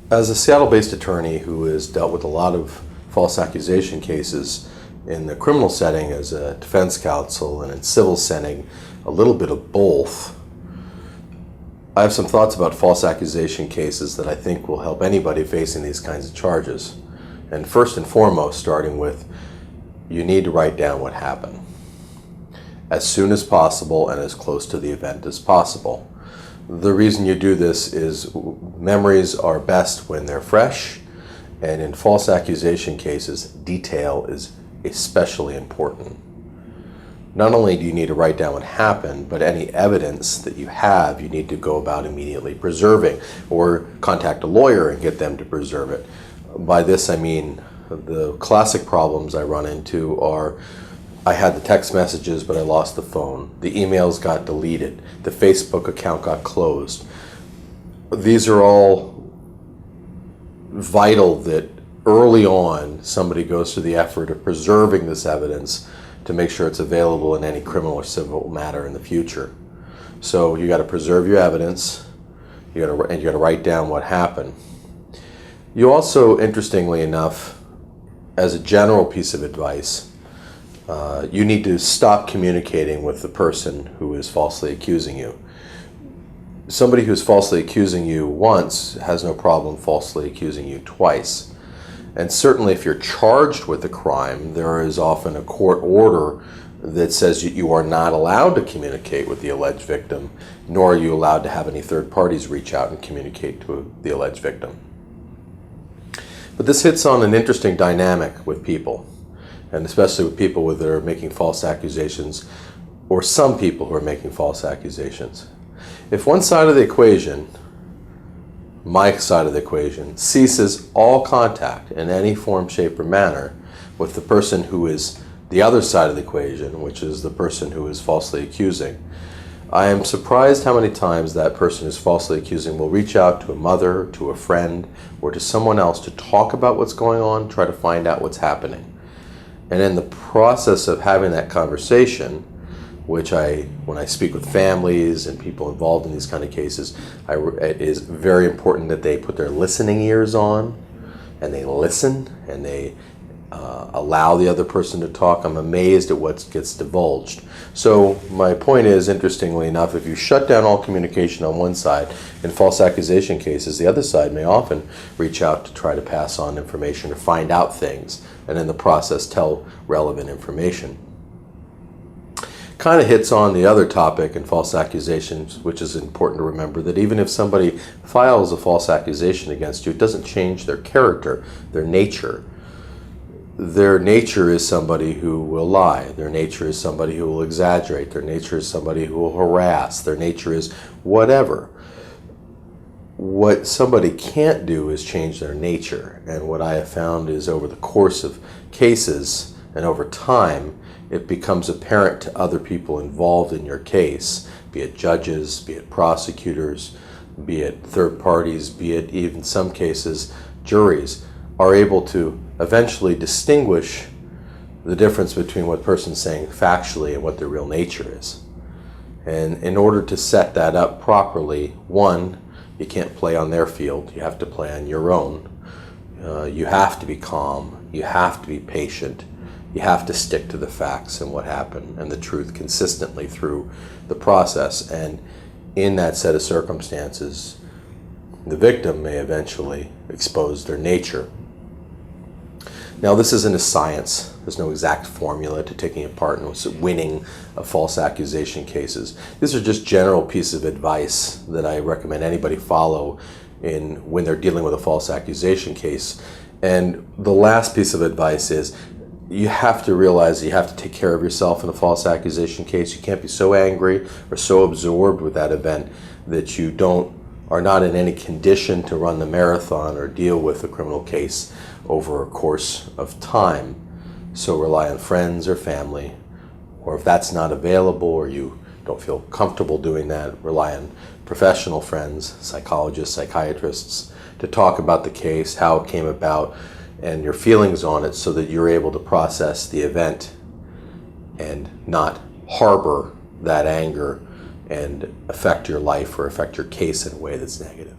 As a Seattle-based attorney who has dealt with a lot of false accusation cases in the criminal setting as a defense counsel and in civil setting, a little bit of both, I have some thoughts about false accusation cases that I think will help anybody facing these kinds of charges. And first and foremost, starting with, you need to write down what happened as soon as possible and as close to the event as possible. The reason you do this is memories are best when they're fresh, and in false accusation cases, detail is especially important. Not only do you need to write down what happened, but any evidence that you have, you need to go about immediately preserving, or contact a lawyer and get them to preserve it. By this I mean the classic problems I run into are, I had the text messages, but I lost the phone. The emails got deleted. The Facebook account got closed. These are all vital that early on somebody goes through the effort of preserving this evidence to make sure it's available in any criminal or civil matter in the future. So you got to preserve your evidence, you got to write down what happened. You also, interestingly enough, as a general piece of advice, you need to stop communicating with the person who is falsely accusing you. Somebody who's falsely accusing you once has no problem falsely accusing you twice. And certainly if you're charged with a crime, there is often a court order that says you are not allowed to communicate with the alleged victim, nor are you allowed to have any third parties reach out and communicate to the alleged victim. But this hits on an interesting dynamic with people, and especially with people that are making false accusations, or some people who are making false accusations. If one side of the equation, my side of the equation, ceases all contact in any form, shape, or manner with the person who is the other side of the equation, which is the person who is falsely accusing, I am surprised how many times that person who's falsely accusing will reach out to a mother, to a friend, or to someone else to talk about what's going on, try to find out what's happening. And in the process of having that conversation, which when I speak with families and people involved in these kind of cases, it is very important that they put their listening ears on and they listen and they allow the other person to talk. I'm amazed at what gets divulged. So my point is, interestingly enough, if you shut down all communication on one side, in false accusation cases, the other side may often reach out to try to pass on information or find out things, and in the process tell relevant information. Kind of hits on the other topic in false accusations, which is important to remember, that even if somebody files a false accusation against you, it doesn't change their character, their nature. Their nature is somebody who will lie. Their nature is somebody who will exaggerate. Their nature is somebody who will harass. Their nature is whatever. What somebody can't do is change their nature. And what I have found is over the course of cases and over time, it becomes apparent to other people involved in your case, be it judges, be it prosecutors, be it third parties, be it even some cases juries, are able to eventually distinguish the difference between what a person's saying factually and what their real nature is. And in order to set that up properly, one, you can't play on their field, you have to play on your own. You have to be calm, you have to be patient, you have to stick to the facts and what happened and the truth consistently through the process. And in that set of circumstances, the victim may eventually expose their nature. Now, this isn't a science. There's no exact formula to taking apart and winning false accusation cases. These are just general pieces of advice that I recommend anybody follow when they're dealing with a false accusation case. And the last piece of advice is, you have to realize that you have to take care of yourself in a false accusation case. You can't be so angry or so absorbed with that event that you are not in any condition to run the marathon or deal with a criminal case over a course of time. So rely on friends or family, or if that's not available or you don't feel comfortable doing that, rely on professional friends, psychologists, psychiatrists, to talk about the case, how it came about, and your feelings on it, so that you're able to process the event and not harbor that anger and affect your life or affect your case in a way that's negative.